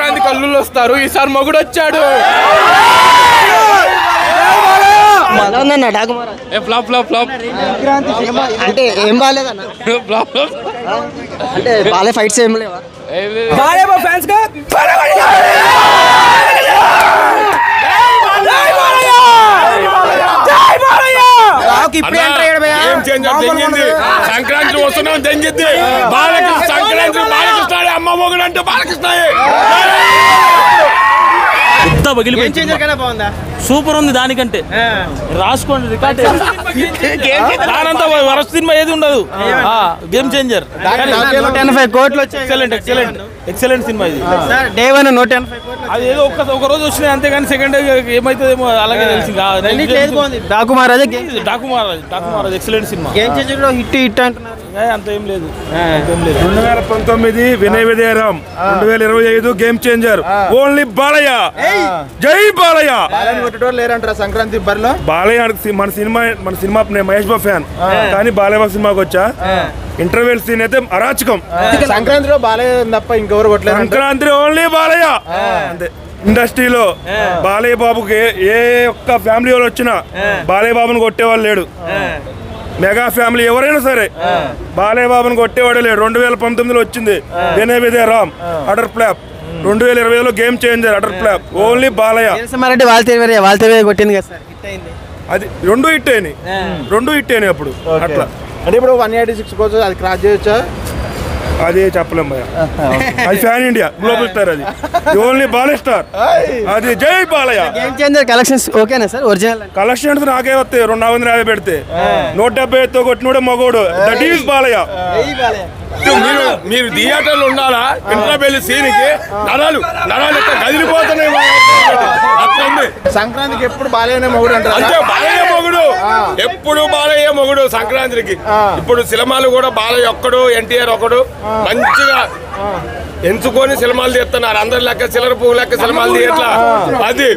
సంక్రాంతి కల్లులు వస్తారు, ఈసారి మొగుడు వచ్చాడు. అంటే ఏం బాగాలేదన్న, అంటే బాలే ఫైట్స్ ఏం లేవా? సంక్రాంతి వస్తున్నాం దెంగిద్ది. బాలకృష్ణ సంక్రాంతి, బాలకృష్ణ అమ్మ మొగుడు అంటే బాలకృష్ణ. సూపర్ ఉంది, దానికంటే రాసుకోండి రికార్డ్. దానంతా వరస్ట్ సినిమా ఏది ఉండదు. Game changer. 185 కోట్లు వచ్చాయి. ఎక్సలెంట్ సినిమా ఇది. డే 1 185 కోట్లు. అది ఏదో ఒక రోజు వచ్చినాయి అంతేగాని సెకండ్ డే ఏమైతుందేమో అలాగే తెలిసి. Daaku Maharaj excellent cinema. Game changer లో హిట్ అంటున్నారు. అంత ఏం లేదు. 2019 వినయ Vijayaram, 2025 game changer. Only Balayya. జై బాలయ్య. లేరంటారా సంక్రాంతి బరిలో? బాలయ్య మన సినిమా మహేష్ బాబు ఫ్యాన్, కానీ బాలయ్య బాబు సినిమాకి వచ్చా ఇంటర్వెల్ సీన్ అయితే అరాచకం. సంక్రాంతిలో బాలయ్య తప్ప ఇంకెవరు కొట్టలేదు. సంక్రాంతి ఓన్లీ బాలయ్య అంతే. ఇండస్ట్రీలో బాలయ్య బాబుకి ఏ ఒక్క ఫ్యామిలీ వాళ్ళు వచ్చినా బాలయ్య బాబుని కొట్టేవాళ్ళు లేడు. మెగా ఫ్యామిలీ ఎవరైనా సరే బాలయ్య బాబుని కొట్టేవాడు లేడు. 2019లో వచ్చింది వినయ విజయరామ్, అటర్ ఫ్లాప్. 2020లో game changer, utter flop. Only Balayya. వాళ్ళ కొట్టింది కదా సార్, హిట్ అయింది. అది రెండు హిట్ అయినాయి అప్పుడు. అట్లా అంటే ఇప్పుడు 186 కోసం అది క్రాస్ చేయొచ్చా? అది చెప్పలేం భయ. అది ఫ్యాన్ ఇండియా గ్లోబల్ స్టార్. అది ఓన్లీ బాలయ్య స్టార్. అది జై బాలయ్య. గేమ్ చేంజర్ కలెక్షన్స్ ఓకేనా సార్? ఒరిజినల్ కలెక్షన్స్ నాకే వస్తాయి. 250 పెడితే 170తో కొట్టినోడే మగోడు. That is Balayya. మీరు థియేటర్లు ఉండాలా? ఇంటర్వెల్ సీన్కి నరాలు కదిలిపోతున్నాయి. సంక్రాంతికి ఎప్పుడు బాలయ్యనే మొగుడు అంటారు. అంటే బాలయ్య మొగుడు, ఎప్పుడు బాలయ్య మొగుడు సంక్రాంతికి. ఇప్పుడు సినిమాలు కూడా బాలయ్య ఒక్కడు, ఎన్టీఆర్ ఒకడు మంచిగా ఎంచుకొని సినిమాలు తీస్తున్నారు. అందరి లెక్క చిల్లర పువ్వు లెక్క సినిమాలు తీయట్లా. అది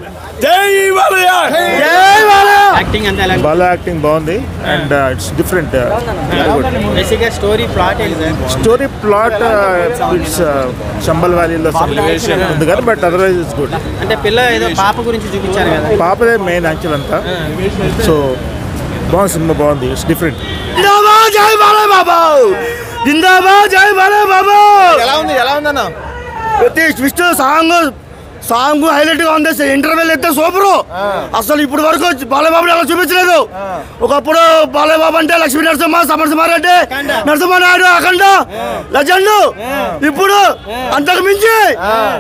జై బాలయ్య. బాలయ్య యాక్టింగ్ బాగుంది and it's different. Story plot it's Chambal వ్యాలీలో ఉంది కానీ బట్ అదర్వైజ్ ఇట్స్ గుడ్. అంటే పిల్ల ఏదో పాప గురించి చూపించారు కదా, పాపదే మెయిన్ యాక్చువల్ అంతా. సో బాగుంది, సినిమా బాగుంది, ఇట్స్ డిఫరెంట్. జై బాలయ్య బాబు, జిందాబాద్ జై బాలయ్య బాబు. ఎలా ఉందన్న? ప్రతి ట్విస్ట్ సాంగ్ హైలైట్ గా ఉంది. ఇంటర్వెల్ అయితే సూపర్. అసలు ఇప్పుడు వరకు బాలయ్య బాబుని అలా చూపించలేదు. ఒకప్పుడు బాలయ్య బాబు అంటే లక్ష్మీ నరసింహ, సమరసింహారెడ్డి, నరసింహనాయుడు, అఖండ లెజెండ్. ఇప్పుడు అంతకు మించి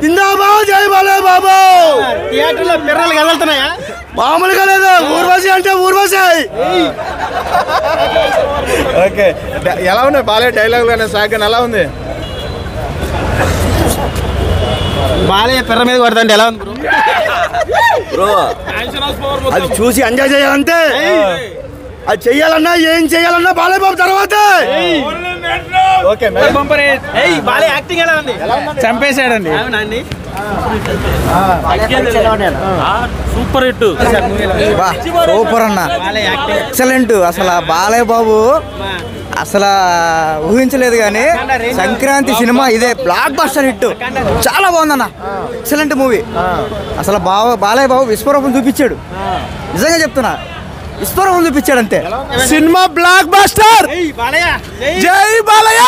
జిందాబాద్ జై బాలయ్య బాబు. థియేటర్లో పిర్రలు కదులుతున్నాయా? మామూలుగా లేదు. ఊర్వశి అంటే ఊర్వశి. ఓకే, ఎలా ఉన్నాయి బాలయ్య డైలాగ్ కానీ సాగ్ ఎలా ఉంది? బాలయ్య పిర్ర మీద కొడతాంటే ఎలా ఉంది బ్రో? అది చూసి ఎంజాయ్ చేయాలంటే, అది చెయ్యాలన్నా ఏం చెయ్యాలన్నా బాలయ్య బాబు తర్వాతే. బాలయ్య యాక్టింగ్ ఎలా ఉంది? చంపేశాడండి. సూపర్ హిట్, సూపర్ అన్న, ఎక్సలెంట్. అసలు బాలయ్య బాబు అసలు ఊహించలేదు కానీ సంక్రాంతి సినిమా ఇదే బ్లాక్ బస్టర్ హిట్. చాలా బాగుందన్న, ఎక్సలెంట్ మూవీ. అసలు బాలయ్య బాబు విశ్వరూపం చూపించాడు. నిజంగా చెప్తున్నా, విశ్వరూపం చూపించాడు అంతే. Cinema block buster. జై బాలయ్య.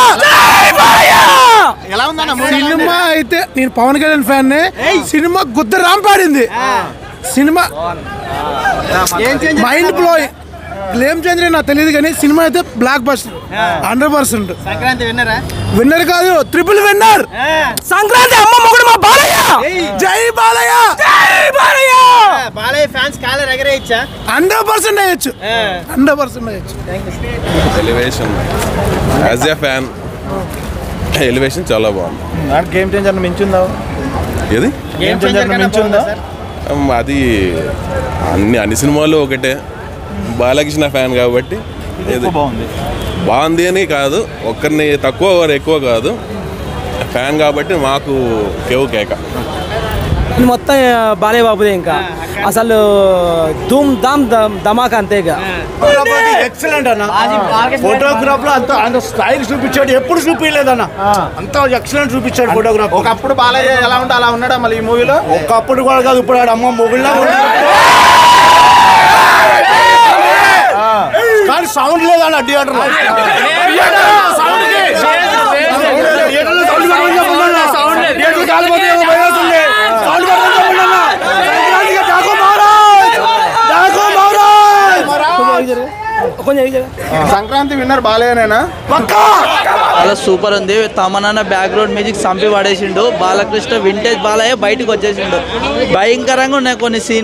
ఎలా ఉందన్న సినిమా? అయితే నేను పవన్ కళ్యాణ్ ఫ్యాన్. సినిమా గుద్ద రాంపాడింది. Cinema mind blowing. Game changer నాకు తెలియదు కానీ సినిమా అయితే బ్లాక్ బస్టర్ 100%. సంక్రాంతి విన్నర్ కాదు, ట్రిపుల్ విన్నర్. సంక్రాంతి అమ్మ మొగుడు మా బాలయ్య. జై బాలయ్య. జై బాలయ్య. బాలయ్య ఫ్యాన్స్ కాలర్ ఎగరేయచ్చా? 100% అయ్యొచ్చు, 100% అయ్యొచ్చు. Elevation as a fan, elevation చాలా బాగుంది. గేమ్ చేంజర్ మించుందా? ఏది గేమ్ చేంజర్ మించుందా? అది అన్ని సినిమాలు ఒకటే. బాలకృష్ణ ఫ్యాన్ కాబట్టి బాగుంది అని కాదు, ఒక్కరిని తక్కువ ఒకరు ఎక్కువ కాదు. ఫ్యాన్ కాబట్టి మాకు కేవ్ కేక. మొత్తం బాలయ్య బాబుదే ఇంకా అసలు ధూమ్ ధామ్ ధమాకా అంతే ఇక ఎక్సలెంట్ అన్న ఫోటోగ్రాఫ్ లో అంత స్టైల్ చూపించాడు ఎప్పుడు చూపించలేదన్న అంత ఎక్సలెంట్ చూపించాడు ఫోటోగ్రాఫ్ ఒకప్పుడు బాలయ్య ఎలా ఉంటే అలా ఉన్నాడా మళ్ళీ ఈ మూవీలో ఒకప్పుడు కూడా కాదు ఇప్పుడు ఆడు అమ్మ మొగుళ్ళ కానీ సౌండ్ లేదన్న థియేటర్ సంక్రాంతి విన్నర్ బాలయ్యనేనా చాలా సూపర్ ఉంది. తమనన్న బ్యాక్గ్రౌండ్ మ్యూజిక్ సంపి పడేసిండు. బాలకృష్ణ వింటేజ్ బాలయ్య బయటకు వచ్చేసిండు. భయంకరంగా ఉన్నాయి కొన్ని సీన్.